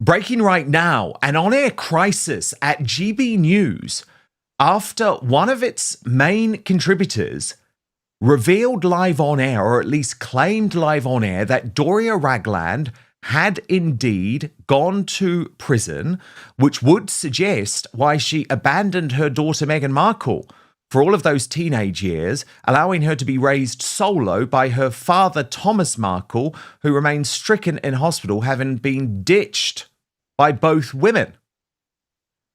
Breaking right now, an on-air crisis at GB News after one of its main contributors revealed live on air, or at least claimed live on air, that Doria Ragland had indeed gone to prison, which would suggest why she abandoned her daughter Meghan Markle for all of those teenage years, allowing her to be raised solo by her father Thomas Markle, who remains stricken in hospital, having been ditched by both women.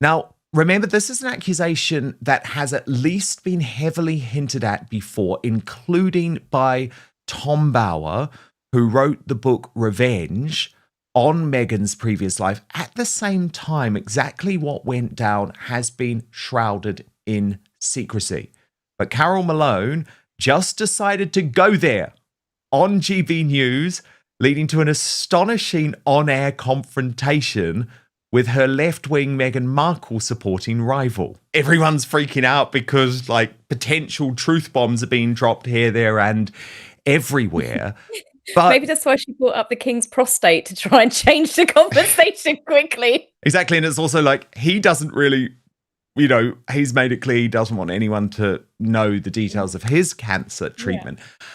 Now, remember, this is an accusation that has at least been heavily hinted at before, including by Tom Bower, who wrote the book Revenge on Meghan's previous life. At the same time, exactly what went down has been shrouded in secrecy. But Carol Malone just decided to go there on GB News, leading to an astonishing on-air confrontation with her left-wing Meghan Markle supporting rival. Everyone's freaking out because potential truth bombs are being dropped here, there, and everywhere. But maybe that's why she brought up the king's prostate to try and change the conversation quickly. Exactly. And it's also he doesn't really, he's made it clear he doesn't want anyone to know the details of his cancer treatment. Yeah.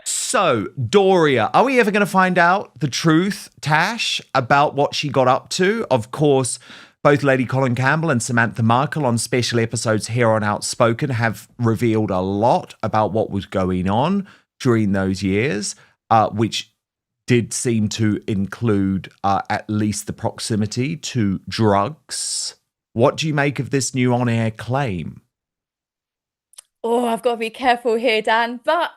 So, Doria, are we ever going to find out the truth, Tash, about what she got up to? Of course, both Lady Colin Campbell and Samantha Markle on special episodes here on Outspoken have revealed a lot about what was going on during those years, which did seem to include at least the proximity to drugs. What do you make of this new on-air claim? Oh, I've got to be careful here, Dan. But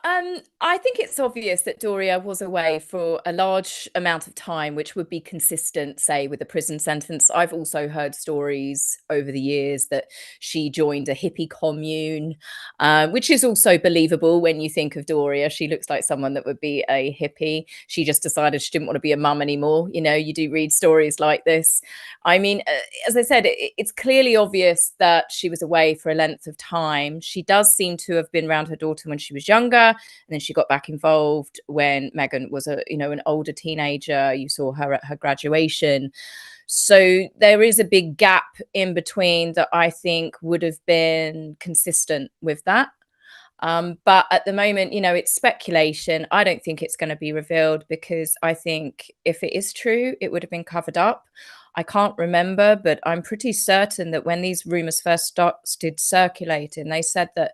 I think it's obvious that Doria was away for a large amount of time, which would be consistent, say, with a prison sentence. I've also heard stories over the years that she joined a hippie commune, which is also believable when you think of Doria. She looks like someone that would be a hippie. She just decided she didn't want to be a mum anymore. You do read stories like this. I mean, as I said, it's clearly obvious that she was away for a length of time. She does seem to have been around her daughter when she was younger, and then she got back involved when Meghan was an older teenager. You saw her at her graduation. So there is a big gap in between that I think would have been consistent with that. But at the moment, it's speculation. I don't think it's going to be revealed because I think if it is true, it would have been covered up. I can't remember, but I'm pretty certain that when these rumors first started circulating, they said that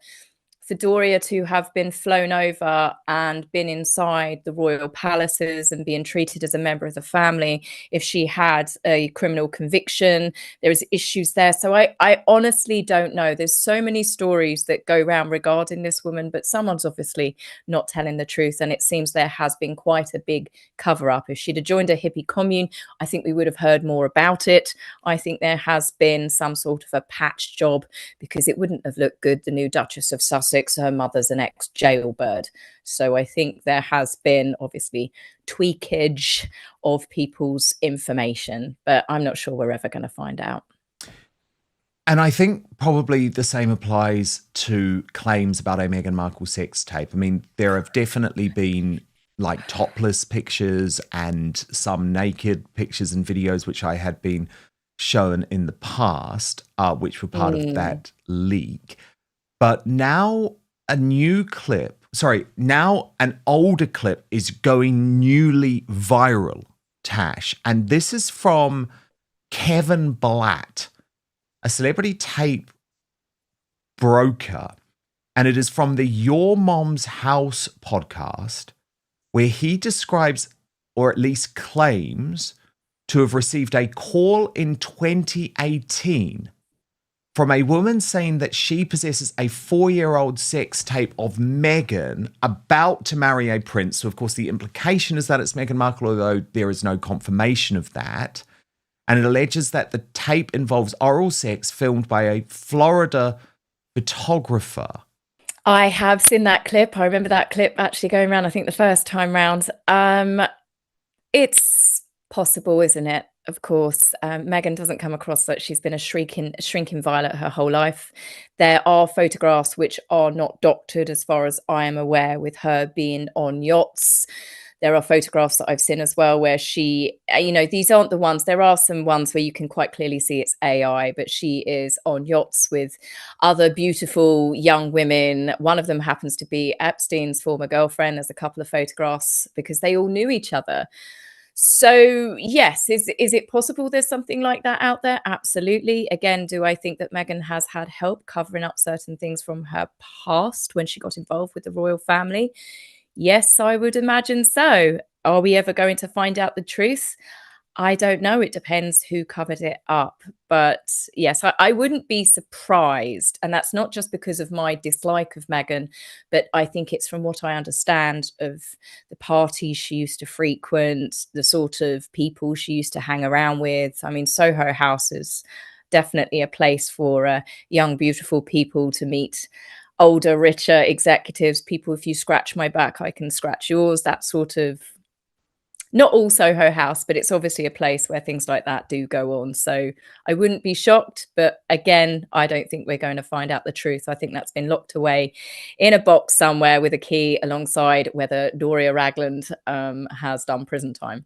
for Doria to have been flown over and been inside the royal palaces and being treated as a member of the family, if she had a criminal conviction, there is issues there. So I honestly don't know. There's so many stories that go around regarding this woman, but someone's obviously not telling the truth. And it seems there has been quite a big cover up. If she'd have joined a hippie commune, I think we would have heard more about it. I think there has been some sort of a patch job because it wouldn't have looked good. The new Duchess of Sussex, her mother's an ex-jailbird. So I think there has been obviously tweakage of people's information, but I'm not sure we're ever going to find out. And I think probably the same applies to claims about a Meghan Markle sex tape. I mean, there have definitely been topless pictures and some naked pictures and videos, which I had been shown in the past, which were part of that leak. But now an older clip is going newly viral, Tash. And this is from Kevin Blatt, a celebrity tape broker. And it is from the Your Mom's House podcast, where he describes, or at least claims, to have received a call in 2018 from a woman saying that she possesses a 4-year-old sex tape of Meghan about to marry a prince. So, of course, the implication is that it's Meghan Markle, although there is no confirmation of that. And it alleges that the tape involves oral sex filmed by a Florida photographer. I have seen that clip. I remember that clip actually going around, I think, the first time round. It's possible, isn't it? Of course, Meghan doesn't come across like she's been a shrinking violet her whole life. There are photographs which are not doctored, as far as I am aware, with her being on yachts. There are photographs that I've seen as well where she, these aren't the ones, there are some ones where you can quite clearly see it's AI, but she is on yachts with other beautiful young women. One of them happens to be Epstein's former girlfriend. There's a couple of photographs because they all knew each other. So yes, is it possible there's something like that out there? Absolutely. Again, do I think that Meghan has had help covering up certain things from her past when she got involved with the royal family? Yes, I would imagine so. Are we ever going to find out the truth? I don't know. It depends who covered it up. But yes, I wouldn't be surprised. And that's not just because of my dislike of Meghan, but I think it's from what I understand of the parties she used to frequent, the sort of people she used to hang around with. I mean, Soho House is definitely a place for young, beautiful people to meet older, richer executives. People, if you scratch my back, I can scratch yours. That sort of, not all Soho House, but it's obviously a place where things like that do go on. So I wouldn't be shocked. But again, I don't think we're going to find out the truth. I think that's been locked away in a box somewhere with a key alongside whether Doria Ragland has done prison time.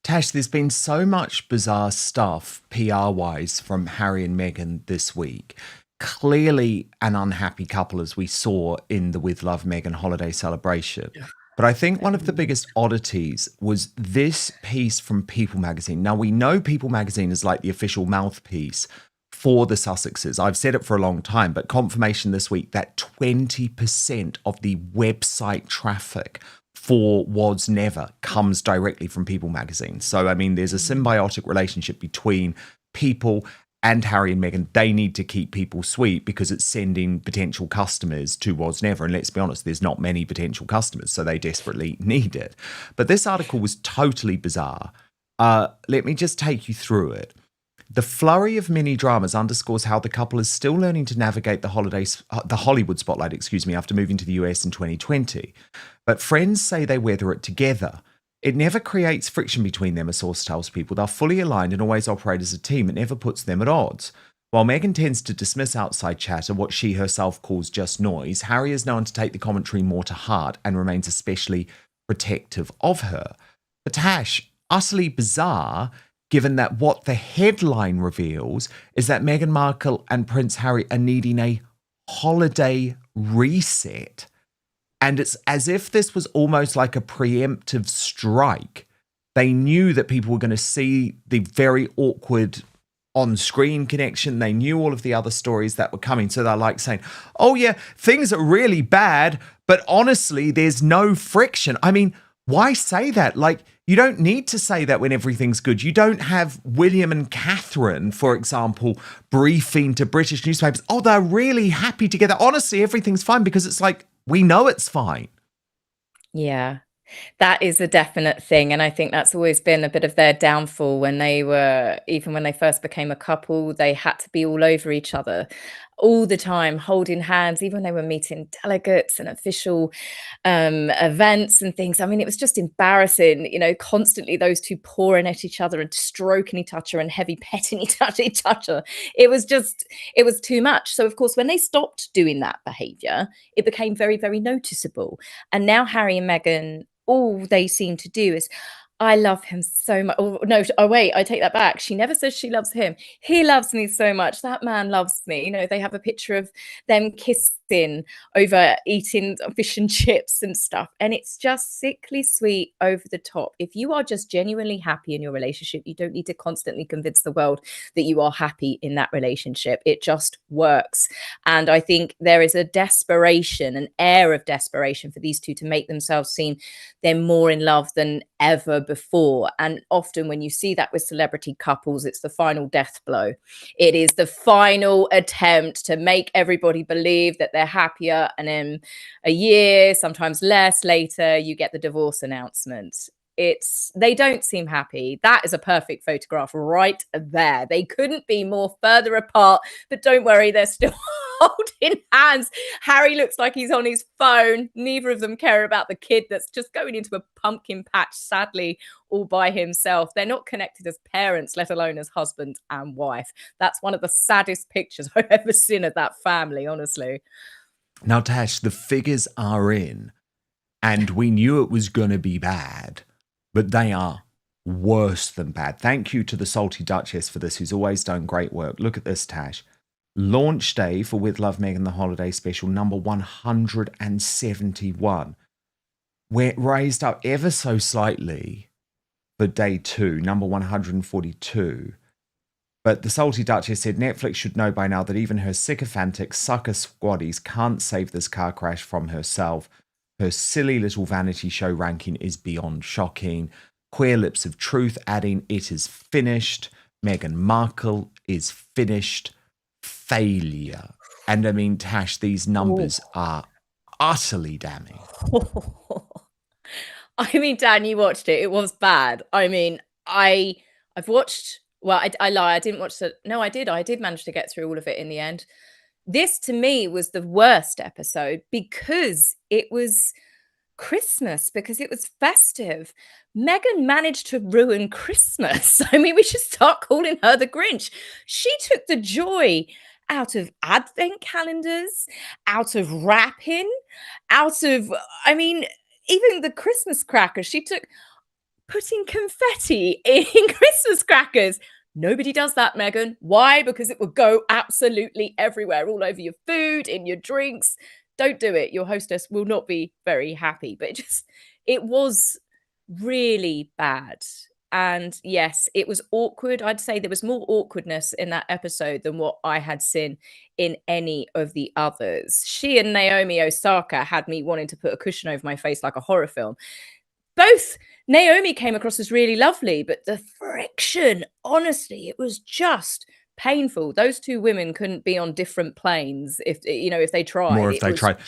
Tash, there's been so much bizarre stuff PR-wise from Harry and Meghan this week. Clearly an unhappy couple, as we saw in the With Love Meghan holiday celebration. But I think one of the biggest oddities was this piece from People magazine. Now, we know People magazine is like the official mouthpiece for the Sussexes. I've said it for a long time, but confirmation this week that 20% of the website traffic for Was Never comes directly from People magazine. So, I mean, there's a symbiotic relationship between People and Harry and Meghan. They need to keep People sweet because it's sending potential customers to Was Never. And let's be honest, there's not many potential customers, so they desperately need it. But this article was totally bizarre. Let me just take you through it. The flurry of mini dramas underscores how the couple is still learning to navigate the Hollywood spotlight, after moving to the US in 2020. But friends say they weather it together. It never creates friction between them, a source tells People. They're fully aligned and always operate as a team. It never puts them at odds. While Meghan tends to dismiss outside chatter, what she herself calls just noise, Harry is known to take the commentary more to heart and remains especially protective of her. But Tash, utterly bizarre, given that what the headline reveals is that Meghan Markle and Prince Harry are needing a holiday reset. And it's as if this was almost like a preemptive strike. They knew that people were going to see the very awkward on-screen connection. They knew all of the other stories that were coming. So they're like saying, oh yeah, things are really bad, but honestly, there's no friction. I mean, why say that? Like, you don't need to say that when everything's good. You don't have William and Catherine, for example, briefing to British newspapers. Oh, they're really happy together. Honestly, everything's fine, because it's like, we know it's fine. Yeah, that is a definite thing. And I think that's always been a bit of their downfall. When even when they first became a couple, they had to be all over each other all the time, holding hands, even when they were meeting delegates and official events and things. I mean, it was just embarrassing, constantly those two pouring at each other and stroking each other and heavy petting each other. It was too much. So, of course, when they stopped doing that behavior, it became very, very noticeable. And now Harry and Meghan, all they seem to do is, I love him so much. Oh, no, oh, wait, I take that back. She never says she loves him. He loves me so much. That man loves me. They have a picture of them kissing over eating fish and chips and stuff. And it's just sickly sweet, over the top. If you are just genuinely happy in your relationship, you don't need to constantly convince the world that you are happy in that relationship. It just works. And I think there is a desperation, an air of desperation for these two to make themselves seem they're more in love than ever before. And often when you see that with celebrity couples, it's the final death blow. It is the final attempt to make everybody believe that they're happier, and then a year, sometimes less later, you get the divorce announcement. They don't seem happy. That is a perfect photograph right there. They couldn't be more further apart, but don't worry, they're still holding hands. Harry looks like he's on his phone. Neither of them care about the kid that's just going into a pumpkin patch, sadly, all by himself. They're not connected as parents, let alone as husband and wife. That's one of the saddest pictures I've ever seen of that family, honestly. Now, Tash, the figures are in. and we knew it was going to be bad, but they are worse than bad. Thank you to the Salty Duchess for this, who's always done great work. Look at this, Tash. Launch day for With Love, Meghan, the holiday special, number 171. We're raised up ever so slightly for day 2, number 142. But the Salty Duchess said Netflix should know by now that even her sycophantic sucker squaddies can't save this car crash from herself. Her silly little vanity show ranking is beyond shocking. Queer Lips of Truth adding it is finished. Meghan Markle is finished. Failure. And I mean, Tash, these numbers are utterly damning. I mean, Dan, you watched it. It was bad. I mean, I've watched. Well, I lie. I didn't watch the. No, I did. I did manage to get through all of it in the end. This to me was the worst episode because it was Christmas, because it was festive. Meghan managed to ruin Christmas. I mean, we should start calling her the Grinch. She took the joy out of advent calendars, out of wrapping, out of, I mean, even the Christmas crackers. She took putting confetti in Christmas crackers. Nobody does that, Meghan. Why? Because it would go absolutely everywhere, all over your food, in your drinks. Don't do it. Your hostess will not be very happy. But it was really bad. And yes, it was awkward. I'd say there was more awkwardness in that episode than what I had seen in any of the others. She and Naomi Osaka had me wanting to put a cushion over my face like a horror film. Both Naomi came across as really lovely, but the friction, honestly, it was just painful. Those two women couldn't be on different planes if they tried. More if they tried.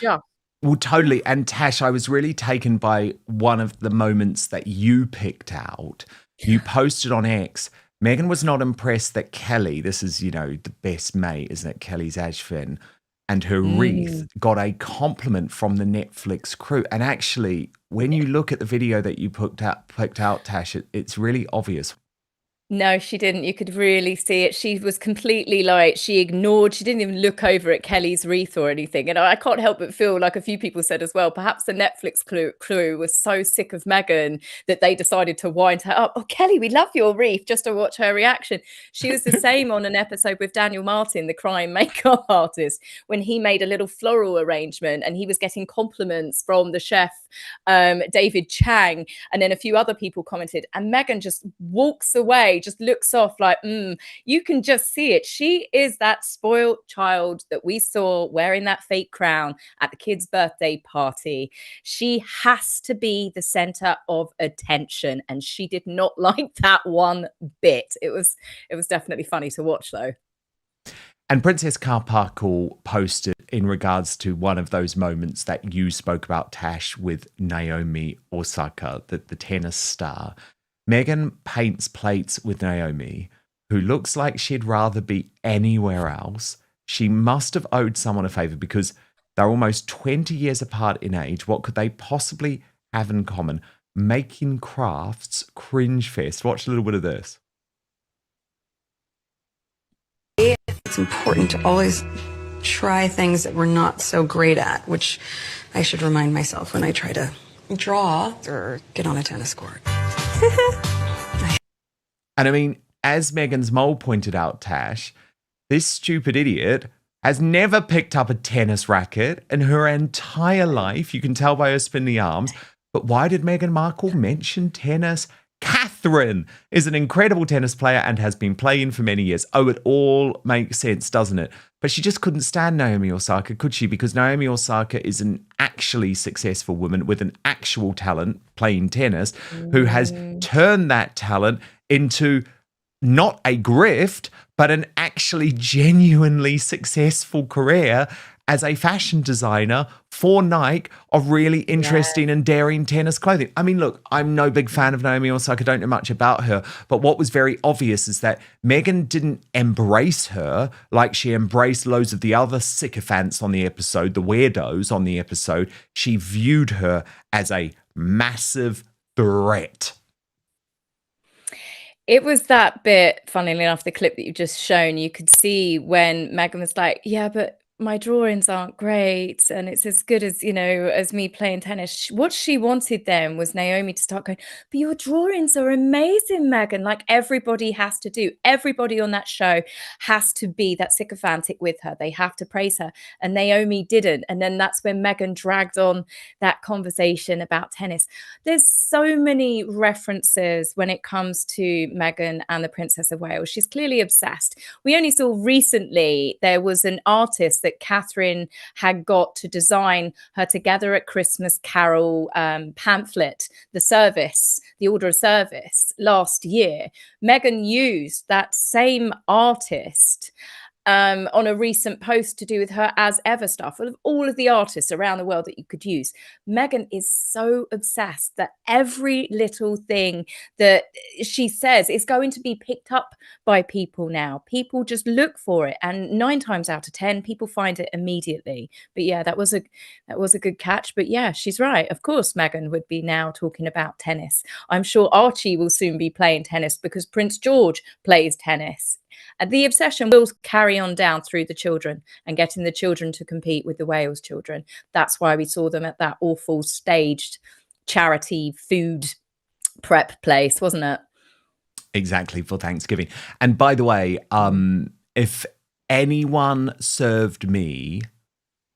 Well, totally. And Tash, I was really taken by one of the moments that you picked out. You posted on X. Meghan was not impressed that Kelly, this is, the best mate, isn't it? Kelly's Ashvin, and her wreath got a compliment from the Netflix crew. And actually, when you look at the video that you picked out, Tash, it's really obvious. No, she didn't. You could really see it. She was completely she didn't even look over at Kelly's wreath or anything. And I can't help but feel like a few people said as well, perhaps the Netflix crew was so sick of Meghan that they decided to wind her up. Oh, Kelly, we love your wreath, just to watch her reaction. She was the same on an episode with Daniel Martin, the crime makeup artist, when he made a little floral arrangement and he was getting compliments from the chef, David Chang, and then a few other people commented. And Meghan just walks away, just looks off like, you can just see it. She is that spoiled child that we saw wearing that fake crown at the kid's birthday party. She has to be the center of attention, and she did not like that one bit. It was definitely funny to watch, though. And Princess Carparkle posted in regards to one of those moments that you spoke about, Tash, with Naomi Osaka, the tennis star. Meghan paints plates with Naomi, who looks like she'd rather be anywhere else. She must have owed someone a favor because they're almost 20 years apart in age. What could they possibly have in common? Making crafts, cringe fest. Watch a little bit of this. It's important to always try things that we're not so great at, which I should remind myself when I try to draw or get on a tennis court. And I mean, as Meghan's mole pointed out, Tash, this stupid idiot has never picked up a tennis racket in her entire life. You can tell by her spindly arms. But why did Meghan Markle mention tennis? Catherine is an incredible tennis player and has been playing for many years. Oh, it all makes sense, doesn't it? But she just couldn't stand Naomi Osaka, could she? Because Naomi Osaka is an actually successful woman with an actual talent playing tennis who has turned that talent into not a grift, but an actually genuinely successful career as a fashion designer for Nike of really interesting and daring tennis clothing. I mean, look, I'm no big fan of Naomi Osaka. I don't know much about her. But what was very obvious is that Meghan didn't embrace her like she embraced loads of the other sycophants on the episode, the weirdos on the episode. She viewed her as a massive threat. It was that bit, funnily enough, the clip that you've just shown, you could see when Meghan was like, yeah, but my drawings aren't great and it's as good as, as me playing tennis. What she wanted then was Naomi to start going, but your drawings are amazing, Meghan. Like everybody has to do, everybody on that show has to be that sycophantic with her. They have to praise her. And Naomi didn't. And then that's when Meghan dragged on that conversation about tennis. There's so many references when it comes to Meghan and the Princess of Wales. She's clearly obsessed. We only saw recently there was an artist that Catherine had got to design her Together at Christmas Carol pamphlet, the order of service last year. Meghan used that same artist on a recent post to do with her As Ever stuff, of all of the artists around the world that you could use. Meghan is so obsessed that every little thing that she says is going to be picked up by people now. People just look for it, and 9 times out of 10, people find it immediately. But yeah, that was a good catch. But yeah, she's right. Of course, Meghan would be now talking about tennis. I'm sure Archie will soon be playing tennis because Prince George plays tennis. And the obsession will carry on down through the children and getting the children to compete with the Wales children. That's why we saw them at that awful staged charity food prep place, wasn't it? Exactly, for Thanksgiving. And by the way, if anyone served me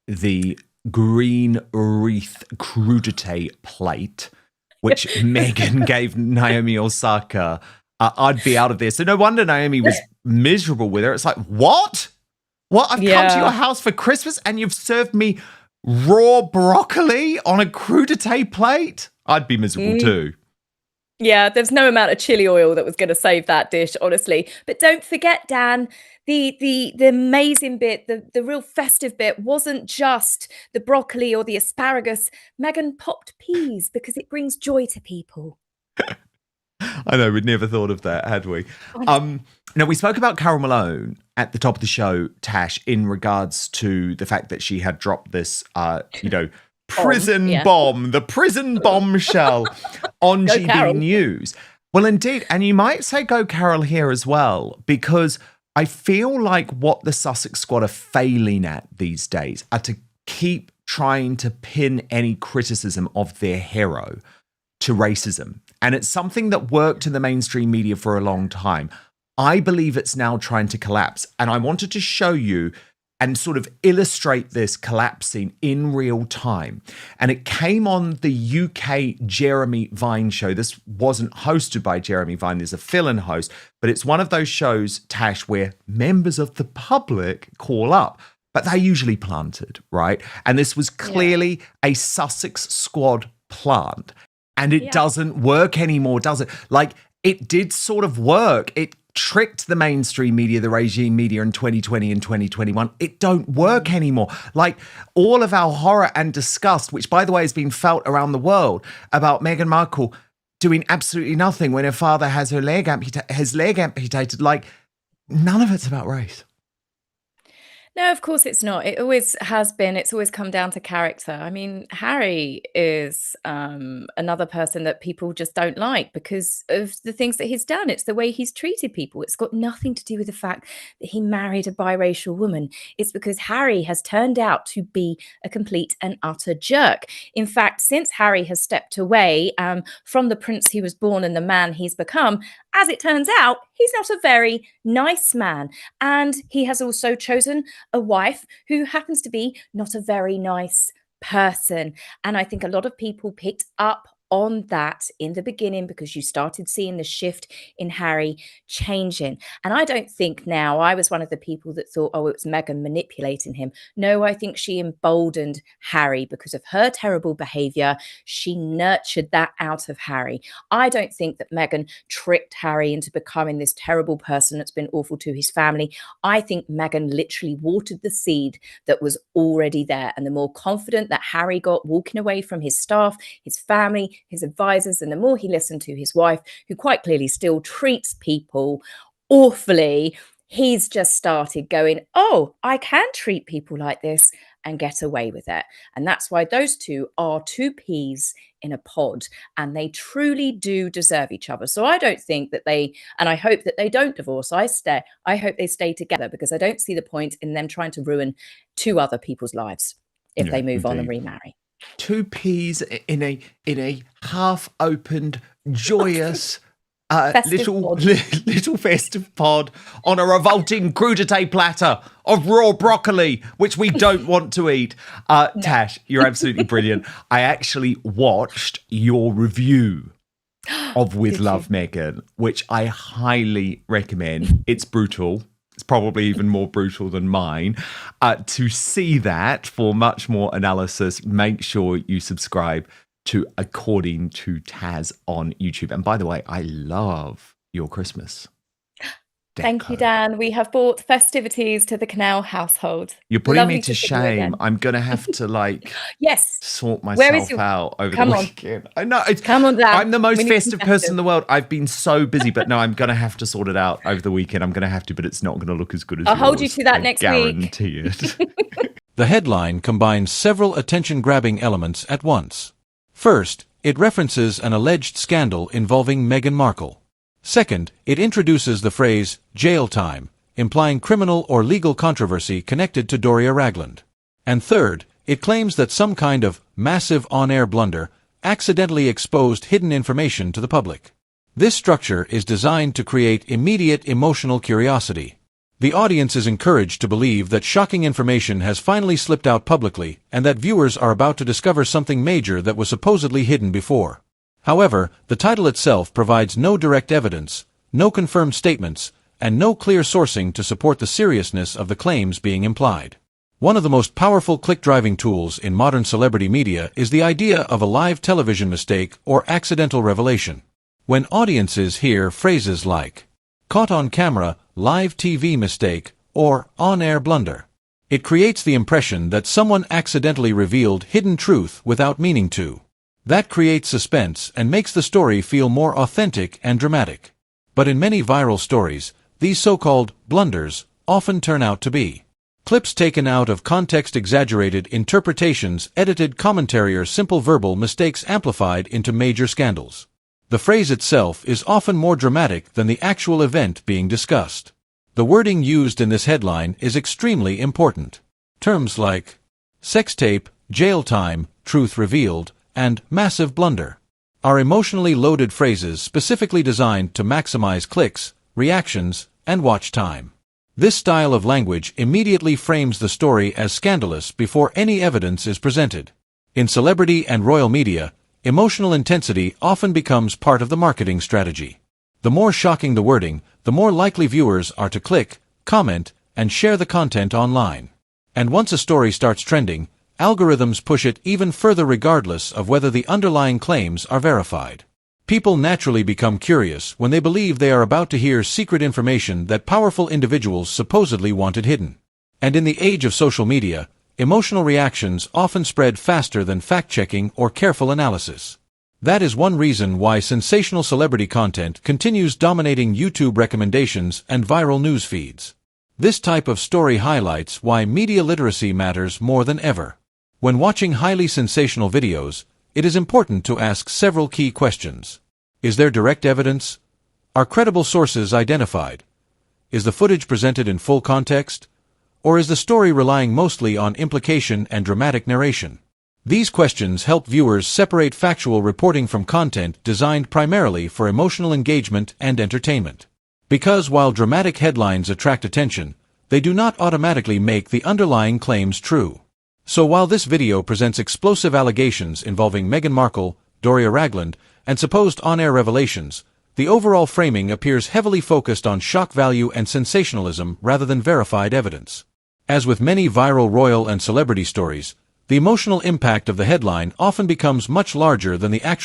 the green wreath crudité plate, which Meghan gave Naomi Osaka, I'd be out of there. So no wonder Naomi was miserable with her. It's like, what? What? I've come to your house for Christmas and you've served me raw broccoli on a crudité plate? I'd be miserable too. Yeah, there's no amount of chili oil that was going to save that dish, honestly. But don't forget, Dan, the amazing bit, the real festive bit wasn't just the broccoli or the asparagus. Meghan popped peas because it brings joy to people. I know, we'd never thought of that, had we? Now, we spoke about Carol Malone at the top of the show, Tash, in regards to the fact that she had dropped this, prison bomb, the prison bombshell on GB Carol. News. Well, indeed. And you might say go Carol here as well, because I feel like what the Sussex squad are failing at these days are to keep trying to pin any criticism of their hero to racism. And it's something that worked in the mainstream media for a long time. I believe it's now trying to collapse. And I wanted to show you and sort of illustrate this collapsing in real time. And it came on the UK Jeremy Vine show. This wasn't hosted by Jeremy Vine. There's a fill-in host. But it's one of those shows, Tash, where members of the public call up. But they're usually planted, right? And this was clearly a Sussex squad plant. And it doesn't work anymore, does it? Like, it did sort of work. It tricked the mainstream media, the regime media in 2020 and 2021. It don't work anymore. Like, all of our horror and disgust, which, by the way, has been felt around the world about Meghan Markle doing absolutely nothing when her father has his leg amputated. Like, none of it's about race. No, of course it's not. It always has been. It's always come down to character. I mean, Harry is another person that people just don't like because of the things that he's done. It's the way he's treated people. It's got nothing to do with the fact that he married a biracial woman. It's because Harry has turned out to be a complete and utter jerk. In fact, since Harry has stepped away from the prince he was born and the man he's become, as it turns out, he's not a very nice man. And he has also chosen a wife who happens to be not a very nice person. And I think a lot of people picked up on that in the beginning because you started seeing the shift in Harry changing. And I don't think now, I was one of the people that thought, oh, it was Meghan manipulating him. No, I think she emboldened Harry because of her terrible behavior. She nurtured that out of Harry. I don't think that Meghan tricked Harry into becoming this terrible person that's been awful to his family. I think Meghan literally watered the seed that was already there. And the more confident that Harry got walking away from his staff, his family, his advisors, and the more he listened to his wife, who quite clearly still treats people awfully, he's just started going, oh, I can treat people like this and get away with it. And that's why those two are two peas in a pod, and they truly do deserve each other. So I don't think that and I hope that they don't divorce. I hope they stay together, because I don't see the point in them trying to ruin two other people's lives if they move on and remarry. Two peas in a half-opened, joyous little festive pod on a revolting crudité platter of raw broccoli, which we don't want to eat. No. Tash, you're absolutely brilliant. I actually watched your review of With Love, Meghan, which I highly recommend. It's brutal. It's probably even more brutal than mine. To see that for much more analysis, make sure you subscribe to According to Taz on YouTube. And by the way, I love your Christmas deco. Thank you, Dan. We have brought festivities to the Canal household. You're putting me to shame. I'm going to have to yes, sort myself out over the weekend. I know. Come on, Dan. I'm the most festive person in the world. I've been so busy, but no, I'm going to have to sort it out over the weekend. I'm going to have to, but it's not going to look as good as I'll yours. hold you to that next week. Guarantee it. The headline combines several attention-grabbing elements at once. First, it references an alleged scandal involving Meghan Markle. Second, it introduces the phrase, jail time, implying criminal or legal controversy connected to Doria Ragland. And third, it claims that some kind of massive on-air blunder accidentally exposed hidden information to the public. This structure is designed to create immediate emotional curiosity. The audience is encouraged to believe that shocking information has finally slipped out publicly and that viewers are about to discover something major that was supposedly hidden before. However, the title itself provides no direct evidence, no confirmed statements, and no clear sourcing to support the seriousness of the claims being implied. One of the most powerful click-driving tools in modern celebrity media is the idea of a live television mistake or accidental revelation. When audiences hear phrases like, caught on camera, live TV mistake, or on-air blunder, it creates the impression that someone accidentally revealed hidden truth without meaning to. That creates suspense and makes the story feel more authentic and dramatic. But in many viral stories, these so-called blunders often turn out to be clips taken out of context, exaggerated interpretations, edited commentary, or simple verbal mistakes amplified into major scandals. The phrase itself is often more dramatic than the actual event being discussed. The wording used in this headline is extremely important. Terms like sex tape, jail time, truth revealed, and massive blunder are emotionally loaded phrases specifically designed to maximize clicks, reactions, and watch time. This style of language immediately frames the story as scandalous before any evidence is presented. In celebrity and royal media, emotional intensity often becomes part of the marketing strategy. The more shocking the wording, the more likely viewers are to click, comment, and share the content online. And once a story starts trending, algorithms push it even further regardless of whether the underlying claims are verified. People naturally become curious when they believe they are about to hear secret information that powerful individuals supposedly wanted hidden. And in the age of social media, emotional reactions often spread faster than fact-checking or careful analysis. That is one reason why sensational celebrity content continues dominating YouTube recommendations and viral news feeds. This type of story highlights why media literacy matters more than ever. When watching highly sensational videos, it is important to ask several key questions. Is there direct evidence? Are credible sources identified? Is the footage presented in full context? Or is the story relying mostly on implication and dramatic narration? These questions help viewers separate factual reporting from content designed primarily for emotional engagement and entertainment. Because while dramatic headlines attract attention, they do not automatically make the underlying claims true. So while this video presents explosive allegations involving Meghan Markle, Doria Ragland, and supposed on-air revelations, the overall framing appears heavily focused on shock value and sensationalism rather than verified evidence. As with many viral royal and celebrity stories, the emotional impact of the headline often becomes much larger than the actual